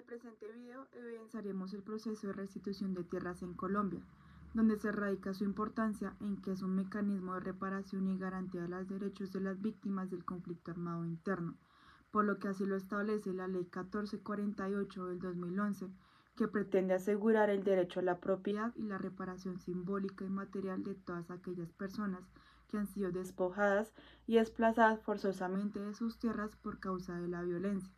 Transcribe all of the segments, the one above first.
presente video evidenciaremos el proceso de restitución de tierras en Colombia, donde se radica su importancia en que es un mecanismo de reparación y garantía de los derechos de las víctimas del conflicto armado interno, por lo que así lo establece la Ley 1448 del 2011, que pretende asegurar el derecho a la propiedad y la reparación simbólica y material de todas aquellas personas que han sido despojadas y desplazadas forzosamente de sus tierras por causa de la violencia.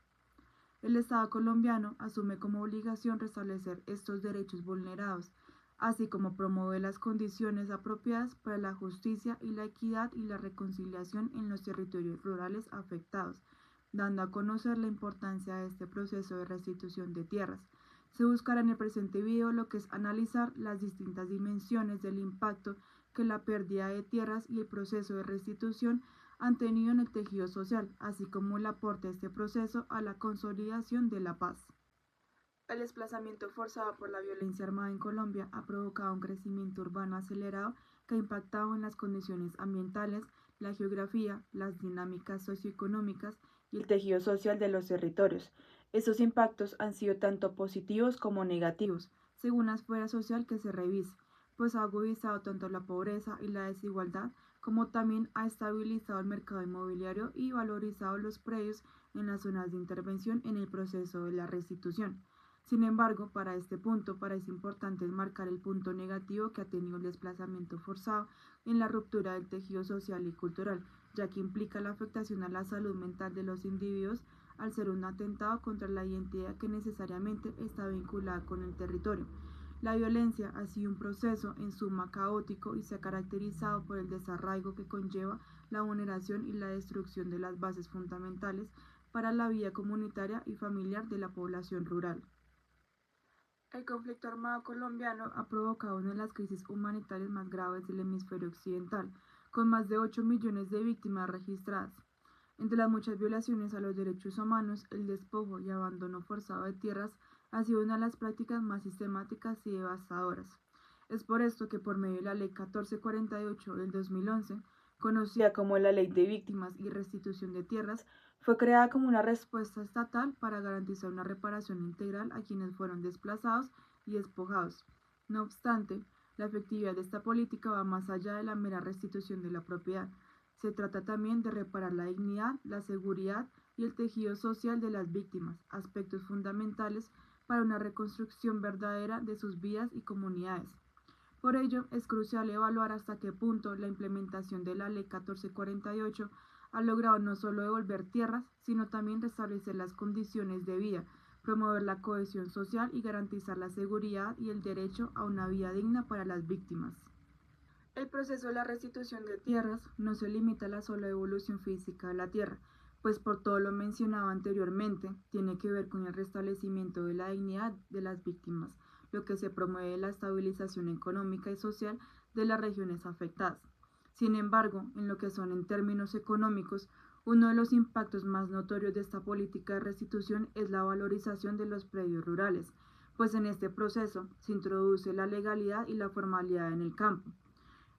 El Estado colombiano asume como obligación restablecer estos derechos vulnerados, así como promover las condiciones apropiadas para la justicia y la equidad y la reconciliación en los territorios rurales afectados, dando a conocer la importancia de este proceso de restitución de tierras. Se buscará en el presente video lo que es analizar las distintas dimensiones del impacto que la pérdida de tierras y el proceso de restitución han tenido en el tejido social, así como el aporte de este proceso a la consolidación de la paz. El desplazamiento forzado por la violencia armada en Colombia ha provocado un crecimiento urbano acelerado que ha impactado en las condiciones ambientales, la geografía, las dinámicas socioeconómicas y el tejido social de los territorios. Estos impactos han sido tanto positivos como negativos, según la esfera social que se revise, pues ha agudizado tanto la pobreza y la desigualdad, como también ha estabilizado el mercado inmobiliario y valorizado los predios en las zonas de intervención en el proceso de la restitución. Sin embargo, para este punto parece importante enmarcar el punto negativo que ha tenido el desplazamiento forzado en la ruptura del tejido social y cultural, ya que implica la afectación a la salud mental de los individuos al ser un atentado contra la identidad que necesariamente está vinculada con el territorio. La violencia ha sido un proceso en suma caótico y se ha caracterizado por el desarraigo que conlleva la vulneración y la destrucción de las bases fundamentales para la vida comunitaria y familiar de la población rural. El conflicto armado colombiano ha provocado una de las crisis humanitarias más graves del hemisferio occidental, con más de 8 millones de víctimas registradas. Entre las muchas violaciones a los derechos humanos, el despojo y abandono forzado de tierras ha sido una de las prácticas más sistemáticas y devastadoras. Es por esto que por medio de la Ley 1448 del 2011, conocida como la Ley de Víctimas y Restitución de Tierras, fue creada como una respuesta estatal para garantizar una reparación integral a quienes fueron desplazados y despojados. No obstante, la efectividad de esta política va más allá de la mera restitución de la propiedad. Se trata también de reparar la dignidad, la seguridad y el tejido social de las víctimas, aspectos fundamentales para una reconstrucción verdadera de sus vidas y comunidades. Por ello, es crucial evaluar hasta qué punto la implementación de la Ley 1448 ha logrado no solo devolver tierras, sino también restablecer las condiciones de vida, promover la cohesión social y garantizar la seguridad y el derecho a una vida digna para las víctimas. El proceso de la restitución de tierras no se limita a la sola evolución física de la tierra, pues por todo lo mencionado anteriormente, tiene que ver con el restablecimiento de la dignidad de las víctimas, lo que se promueve la estabilización económica y social de las regiones afectadas. Sin embargo, en lo que son en términos económicos, uno de los impactos más notorios de esta política de restitución es la valorización de los predios rurales, pues en este proceso se introduce la legalidad y la formalidad en el campo.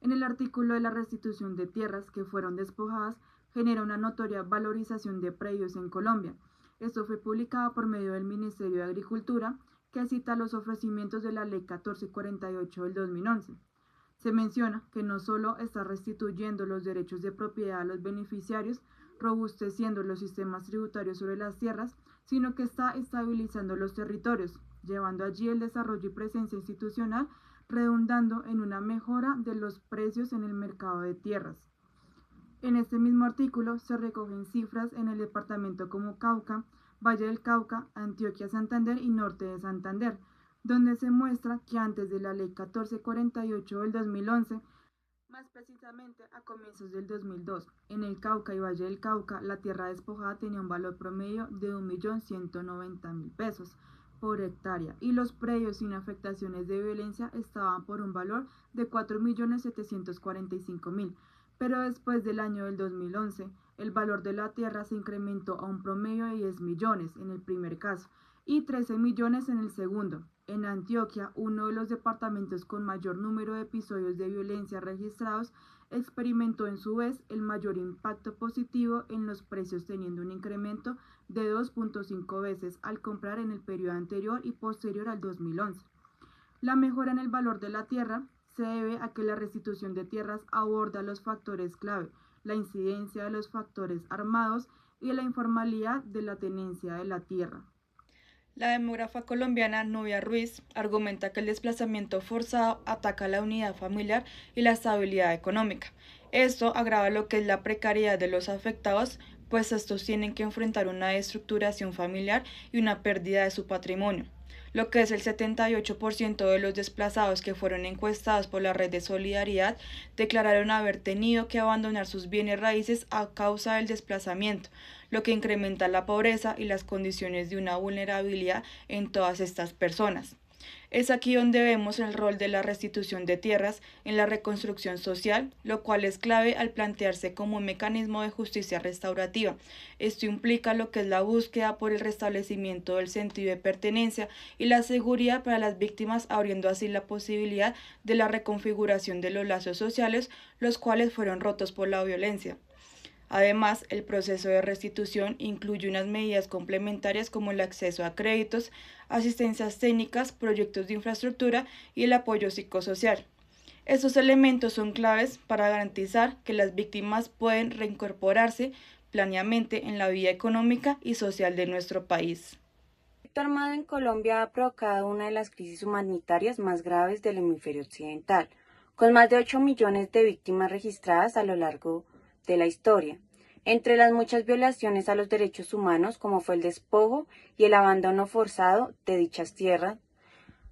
En el artículo de la restitución de tierras que fueron despojadas, genera una notoria valorización de predios en Colombia. Esto fue publicado por medio del Ministerio de Agricultura, que cita los ofrecimientos de la Ley 1448 del 2011. Se menciona que no solo está restituyendo los derechos de propiedad a los beneficiarios, robusteciendo los sistemas tributarios sobre las tierras, sino que está estabilizando los territorios, llevando allí el desarrollo y presencia institucional, redundando en una mejora de los precios en el mercado de tierras. En este mismo artículo se recogen cifras en el departamento como Cauca, Valle del Cauca, Antioquia, Santander y Norte de Santander, donde se muestra que antes de la Ley 1448 del 2011, más precisamente a comienzos del 2002, en el Cauca y Valle del Cauca, la tierra despojada tenía un valor promedio de 1.190.000 pesos por hectárea y los predios sin afectaciones de violencia estaban por un valor de 4.745.000. Pero después del año del 2011, el valor de la tierra se incrementó a un promedio de 10 millones en el primer caso y 13 millones en el segundo. En Antioquia, uno de los departamentos con mayor número de episodios de violencia registrados, experimentó en su vez el mayor impacto positivo en los precios, teniendo un incremento de 2.5 veces al comprar en el periodo anterior y posterior al 2011. La mejora en el valor de la tierra se debe a que la restitución de tierras aborda los factores clave, la incidencia de los factores armados y la informalidad de la tenencia de la tierra. La demógrafa colombiana Nubia Ruiz argumenta que el desplazamiento forzado ataca la unidad familiar y la estabilidad económica. Esto agrava lo que es la precariedad de los afectados, pues estos tienen que enfrentar una destructuración familiar y una pérdida de su patrimonio. Lo que es el 78% de los desplazados que fueron encuestados por la Red de Solidaridad declararon haber tenido que abandonar sus bienes raíces a causa del desplazamiento, lo que incrementa la pobreza y las condiciones de una vulnerabilidad en todas estas personas. Es aquí donde vemos el rol de la restitución de tierras en la reconstrucción social, lo cual es clave al plantearse como un mecanismo de justicia restaurativa. Esto implica lo que es la búsqueda por el restablecimiento del sentido de pertenencia y la seguridad para las víctimas, abriendo así la posibilidad de la reconfiguración de los lazos sociales, los cuales fueron rotos por la violencia. Además, el proceso de restitución incluye unas medidas complementarias como el acceso a créditos, asistencias técnicas, proyectos de infraestructura y el apoyo psicosocial. Estos elementos son claves para garantizar que las víctimas pueden reincorporarse plenamente en la vida económica y social de nuestro país. El conflicto armado en Colombia ha provocado una de las crisis humanitarias más graves del hemisferio occidental, con más de 8 millones de víctimas registradas a lo largo de la historia. Entre las muchas violaciones a los derechos humanos, como fue el despojo y el abandono forzado de dichas tierras,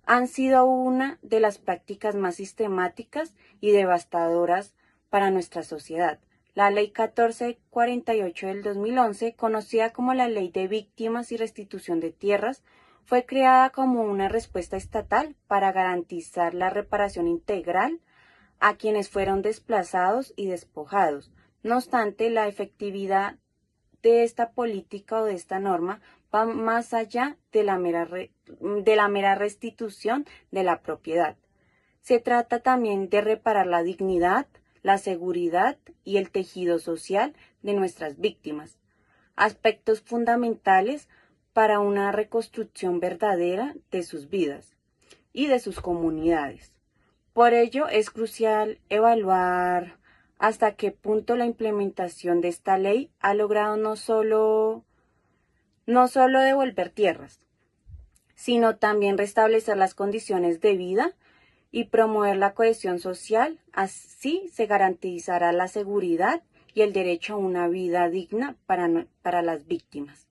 han sido una de las prácticas más sistemáticas y devastadoras para nuestra sociedad. La Ley 1448 del 2011, conocida como la Ley de Víctimas y Restitución de Tierras, fue creada como una respuesta estatal para garantizar la reparación integral a quienes fueron desplazados y despojados. No obstante, la efectividad de esta política o de esta norma va más allá de la mera restitución de la propiedad. Se trata también de reparar la dignidad, la seguridad y el tejido social de nuestras víctimas, aspectos fundamentales para una reconstrucción verdadera de sus vidas y de sus comunidades. Por ello, es crucial evaluar hasta qué punto la implementación de esta ley ha logrado no solo devolver tierras, sino también restablecer las condiciones de vida y promover la cohesión social. Así se garantizará la seguridad y el derecho a una vida digna para las víctimas.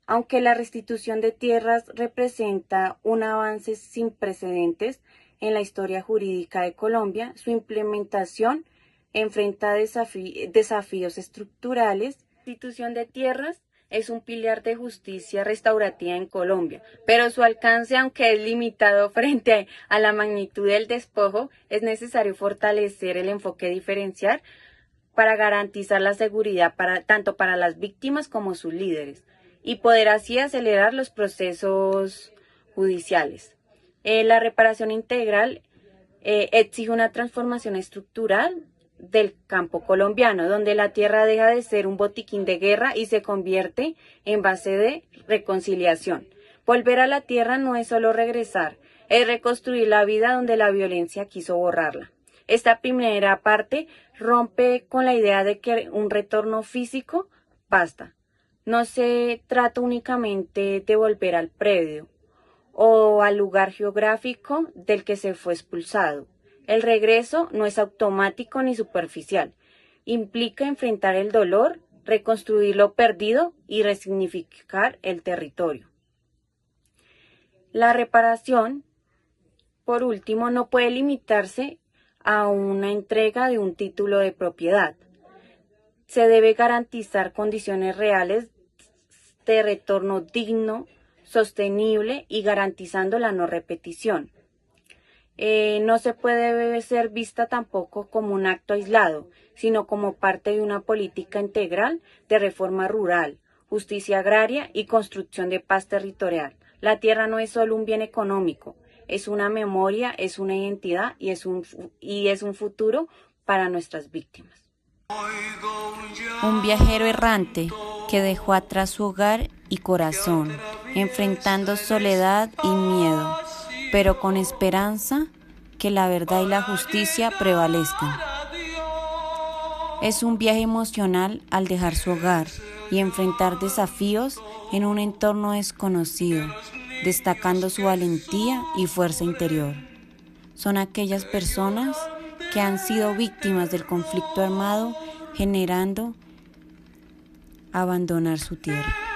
Aunque la restitución de tierras representa un avance sin precedentes en la historia jurídica de Colombia, su implementación enfrenta desafíos estructurales. La restitución de tierras es un pilar de justicia restaurativa en Colombia, pero su alcance, aunque es limitado frente a la magnitud del despojo, es necesario fortalecer el enfoque diferencial para garantizar la seguridad tanto para las víctimas como sus líderes y poder así acelerar los procesos judiciales. La reparación integral exige una transformación estructural del campo colombiano, donde la tierra deja de ser un botiquín de guerra y se convierte en base de reconciliación. Volver a la tierra no es solo regresar, es reconstruir la vida donde la violencia quiso borrarla. Esta primera parte rompe con la idea de que un retorno físico basta. No se trata únicamente de volver al predio o al lugar geográfico del que se fue expulsado. El regreso no es automático ni superficial. Implica enfrentar el dolor, reconstruir lo perdido y resignificar el territorio. La reparación, por último, no puede limitarse a una entrega de un título de propiedad. Se debe garantizar condiciones reales de retorno digno, sostenible y garantizando la no repetición. No se puede ser vista tampoco como un acto aislado, sino como parte de una política integral de reforma rural, justicia agraria y construcción de paz territorial. La tierra no es solo un bien económico, es una memoria, es una identidad y es un futuro para nuestras víctimas. Un viajero errante que dejó atrás su hogar y corazón, enfrentando soledad y miedo, pero con esperanza que la verdad y la justicia prevalezcan. Es un viaje emocional al dejar su hogar y enfrentar desafíos en un entorno desconocido, destacando su valentía y fuerza interior. Son aquellas personas que han sido víctimas del conflicto armado, generando abandonar su tierra.